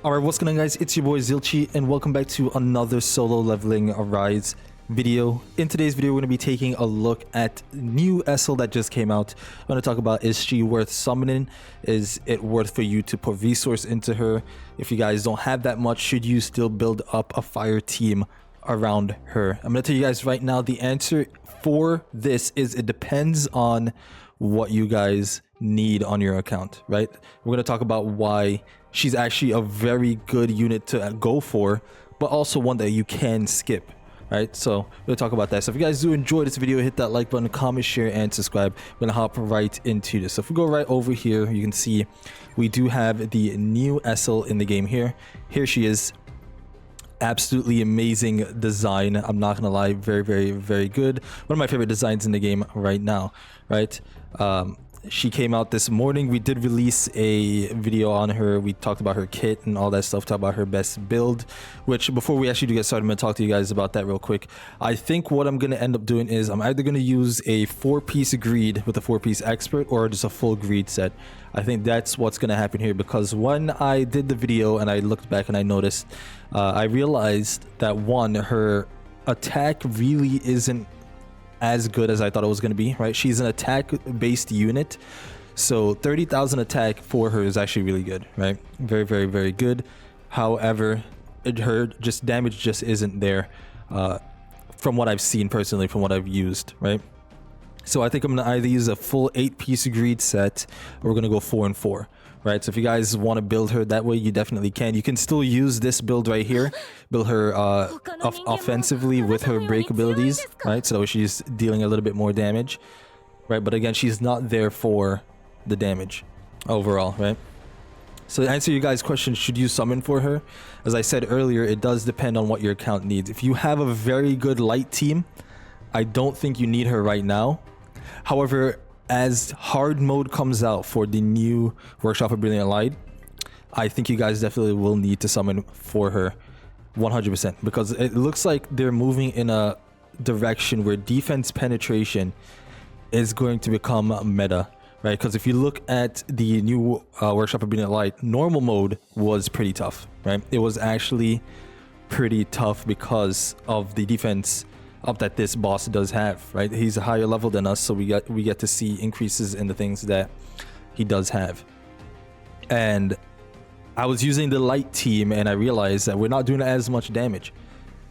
Alright, what's going on, guys? It's your boy Zilchi, and welcome back to another solo leveling Arise video. In today's video, we're going to be taking a look at new Esil that just came out. I'm going to talk about, is she worth summoning? Is it worth for you to put resource into her? If you guys don't have that much, should you still build up a fire team around her? I'm going to tell you guys right now, the answer for this is it depends on what you guys need on your account, right? We're going to talk about why she's actually a very good unit to go for, but also one that you can skip, right? So we'll talk about that. So if you guys do enjoy this video, hit that like button, comment, share, and subscribe. We're gonna hop right into this. So if we go right over here, you can see we do have the new Esil in the game here. Here she is. Absolutely amazing design. I'm not gonna lie, very good. One of my favorite designs in the game right now, right? She came out this morning. We did release a video on her. We talked about her kit and all that stuff, talked about her best build, which before we actually do get started, I'm gonna talk to you guys about that real quick. I think what I'm gonna end up doing is I'm either gonna use a 4-piece greed with a 4-piece expert or just a full greed set. I think that's what's gonna happen here, because when I did the video and I looked back and I noticed, I realized that one, her attack really isn't as good as I thought it was going to be, right? She's an attack based unit, so 30,000 attack for her is actually really good, right? Very good. However, her just damage just isn't there from what I've seen personally, from what I've used, right? So I think I'm gonna either use a full 8-piece greed set, or we're gonna go 4 and 4, right? So if you guys want to build her that way, you definitely can. You can still use this build right here, build her offensively with her break abilities, right? So she's dealing a little bit more damage, right? But again, she's not there for the damage overall, right? So to answer you guys' question, should you summon for her? As I said earlier, it does depend on what your account needs. If you have a very good light team, I don't think you need her right now. However, as hard mode comes out for the new Workshop of Brilliant Light, I think you guys definitely will need to summon for her 100%, because it looks like they're moving in a direction where defense penetration is going to become meta, right? Because if you look at the new Workshop of Brilliant Light, normal mode was pretty tough, right? It was actually pretty tough because of the defense up that this boss does have, right? He's a higher level than us, so we get to see increases in the things that he does have. And I was using the light team and I realized that we're not doing as much damage.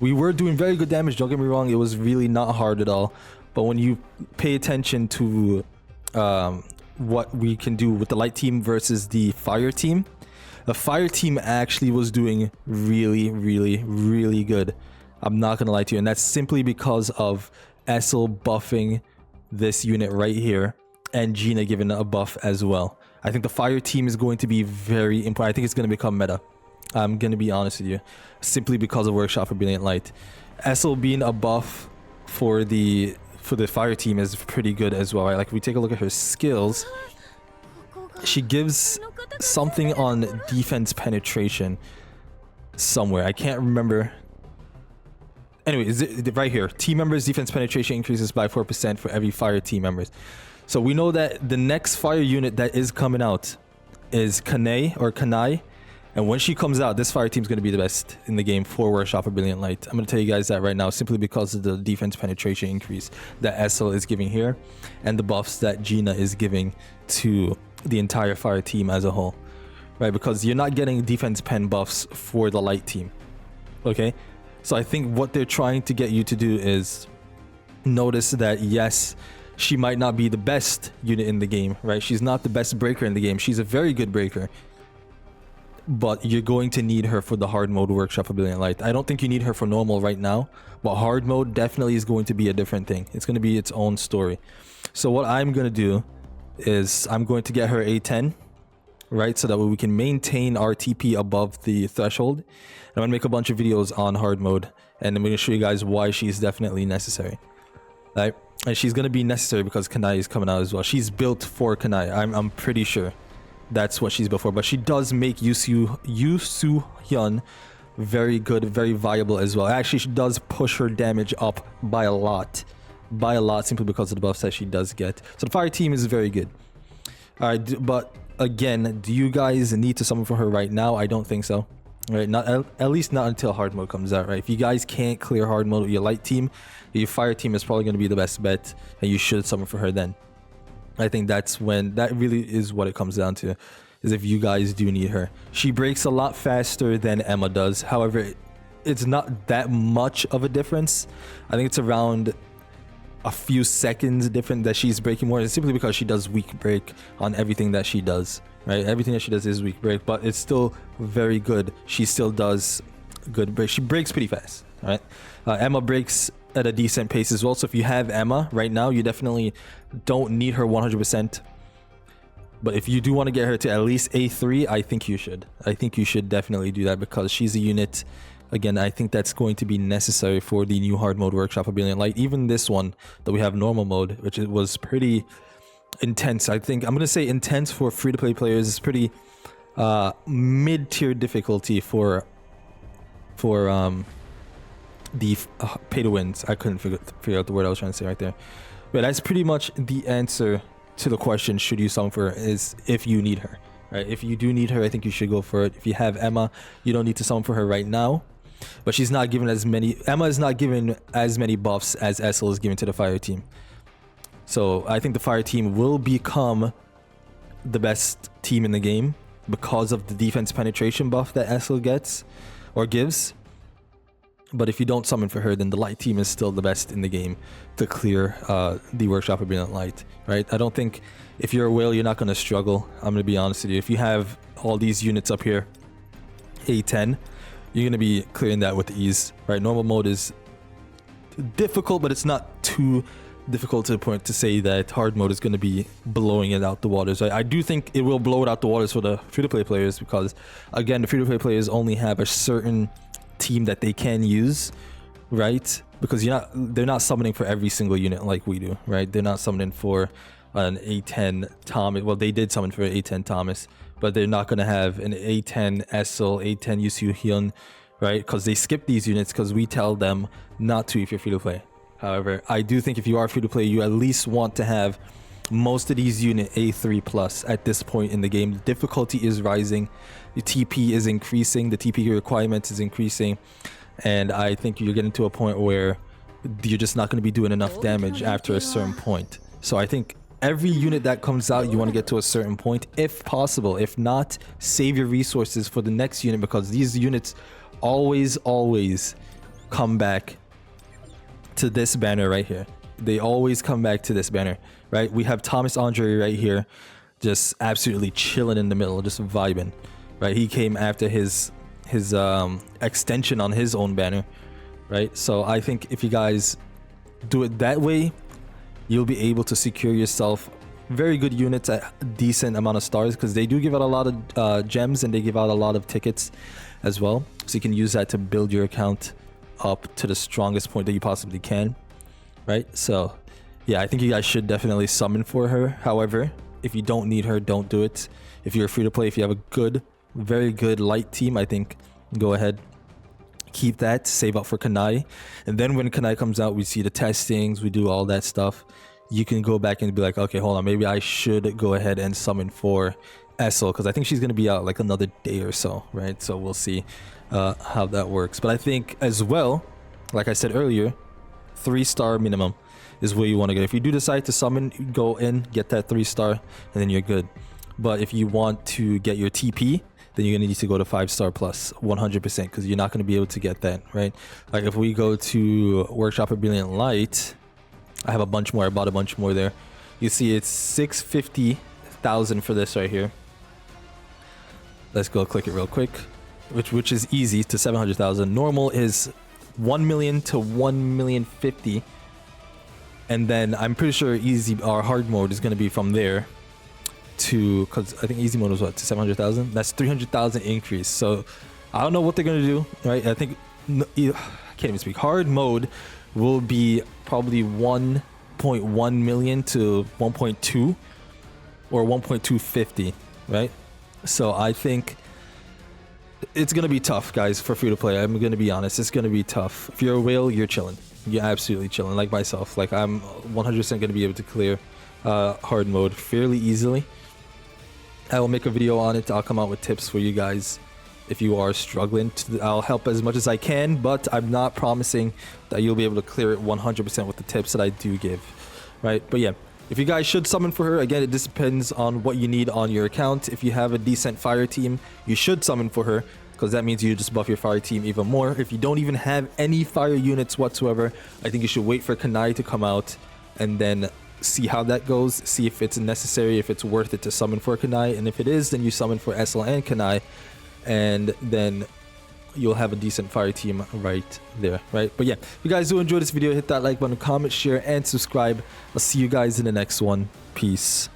We were doing very good damage, don't get me wrong, it was really not hard at all, but when you pay attention to what we can do with the light team versus the fire team, the fire team actually was doing really good. I'm not gonna lie to you, and that's simply because of Esil buffing this unit right here and Gina giving a buff as well. I think the fire team is going to be very important. I think it's gonna become meta. I'm gonna be honest with you, simply because of Workshop for Brilliant Light. Esil being a buff for the fire team is pretty good as well, right? Like if we take a look at her skills, she gives something on defense penetration somewhere. I can't remember. Anyway, right here, team members defense penetration increases by 4% for every fire team members. So we know that the next fire unit that is coming out is Kanai, and when she comes out, this fire team is going to be the best in the game for Workshop of Brilliant Light. I'm going to tell you guys that right now, simply because of the defense penetration increase that Esil is giving here and the buffs that Gina is giving to the entire fire team as a whole, right? Because you're not getting defense pen buffs for the light team, okay? So I think what they're trying to get you to do is notice that, yes, she might not be the best unit in the game, right? She's not the best breaker in the game. She's a very good breaker, but you're going to need her for the hard mode Workshop of Brilliant Light. I don't think you need her for normal right now, but hard mode definitely is going to be a different thing. It's going to be its own story. So what I'm going to do is I'm going to get her A10, right, so that we can maintain our TP above the threshold. I'm gonna make a bunch of videos on hard mode, and I'm gonna show you guys why she's definitely necessary, right? And she's gonna be necessary because Kanai is coming out as well. She's built for Kanai. I'm pretty sure that's what she's built for. But she does make Yusu Hyun very good, very viable as well. Actually, she does push her damage up by a lot, simply because of the buffs that she does get. So the fire team is very good. All right, but again, do you guys need to summon for her right now? I don't think so. Right, not at least not until hard mode comes out, right? If you guys can't clear hard mode with your light team, your fire team is probably going to be the best bet, and you should summon for her then. I think that's when that really is what it comes down to, is if you guys do need her. She breaks a lot faster than Emma does. However, it's not that much of a difference. I think it's around a few seconds different that she's breaking more, and simply because she does weak break on everything that she does, right? Everything that she does is weak break, but it's still very good. She still does good break. She breaks pretty fast, right? Emma breaks at a decent pace as well. So if you have Emma right now, you definitely don't need her 100%. But if you do want to get her to at least A3, I think you should. I think you should definitely do that, because she's a unit. Again, I think that's going to be necessary for the new hard mode workshop of Brilliant Light. Even this one that we have normal mode, which was pretty intense. I think I'm going to say intense for free-to-play players. It's pretty mid-tier difficulty for the pay-to-wins. I couldn't figure out the word I was trying to say right there. But that's pretty much the answer to the question, should you summon for her, is if you need her. Right? If you do need her, I think you should go for it. If you have Emma, you don't need to summon for her right now. But she's not given as many... Emma is not given as many buffs as Esil is given to the fire team. So I think the fire team will become the best team in the game because of the defense penetration buff that Esil gets or gives. But if you don't summon for her, then the light team is still the best in the game to clear the workshop of Brilliant Light, right? I don't think if you're a whale, you're not going to struggle. I'm going to be honest with you. If you have all these units up here, A10, you're going to be clearing that with ease, right? Normal mode is difficult, but it's not too difficult to the point to say that hard mode is going to be blowing it out the waters. I do think it will blow it out the waters for the free-to-play players, because, again, the free-to-play players only have a certain team that they can use, right? Because they're not summoning for every single unit like we do, right? They're not summoning for an A10 Thomas. Well, they did summon for an A10 Thomas, but they're not going to have an A10 Esil, A10 Yusu Hyun, right? Because they skip these units because we tell them not to if you're free to play. However, I do think if you are free to play, you at least want to have most of these unit A3 plus at this point in the game. The difficulty is rising, the TP is increasing, the TP requirement is increasing, and I think you're getting to a point where you're just not going to be doing enough damage after a certain point. So I think every unit that comes out, you want to get to a certain point if possible. If not, save your resources for the next unit, because these units always come back to this banner right here. They always come back to this banner, right? We have Thomas Andre right here, just absolutely chilling in the middle, just vibing, right? He came after his extension on his own banner, right? So I think if you guys do it that way, you'll be able to secure yourself very good units at a decent amount of stars, because they do give out a lot of gems, and they give out a lot of tickets as well. So you can use that to build your account up to the strongest point that you possibly can, right? So yeah, I think you guys should definitely summon for her. However, if you don't need her, don't do it. If you're free to play, if you have a good, very good light team, I think go ahead, keep that, save up for Kanai, and then when Kanai comes out, we see the testings, we do all that stuff. You can go back and be like, okay, hold on, maybe I should go ahead and summon for Esil, because I think she's going to be out like another day or so, right? So we'll see how that works. But I think as well, like I said earlier, 3-star minimum is where you want to go. If you do decide to summon, go in, get that 3-star, and then you're good. But if you want to get your TP, then you're going to need to go to 5-star plus 100%, because you're not going to be able to get that, right? Like if we go to Workshop of Brilliant Light, I have a bunch more. I bought a bunch more there. You see it's 650,000 for this right here. Let's go click it real quick, which is easy, to 700,000. Normal is 1 million to 1,050,000. And then I'm pretty sure easy or hard mode is going to be from there to, because I think easy mode was what, to 700,000. That's 300,000 increase. So I don't know what they're going to do, right? I think I can't even speak. Hard mode will be probably 1.1 million to 1.2 or 1.250, right? So I think it's going to be tough, guys, for free to play. I'm going to be honest. It's going to be tough. If you're a whale, you're chilling. You're absolutely chilling, like myself. Like I'm 100% going to be able to clear hard mode fairly easily. I will make a video on it. I'll come out with tips for you guys if you are struggling. I'll help as much as I can, but I'm not promising that you'll be able to clear it 100% with the tips that I do give, right? But yeah, if you guys should summon for her, again, it just depends on what you need on your account. If you have a decent fire team, you should summon for her, because that means you just buff your fire team even more. If you don't even have any fire units whatsoever, I think you should wait for Kanai to come out and then see how that goes, see if it's necessary, if it's worth it to summon for Kanai, and if it is, then you summon for Esil and Kanai, and then you'll have a decent fire team right there, right? But yeah, if you guys do enjoy this video, hit that like button, comment, share, and subscribe. I'll see you guys in the next one. Peace.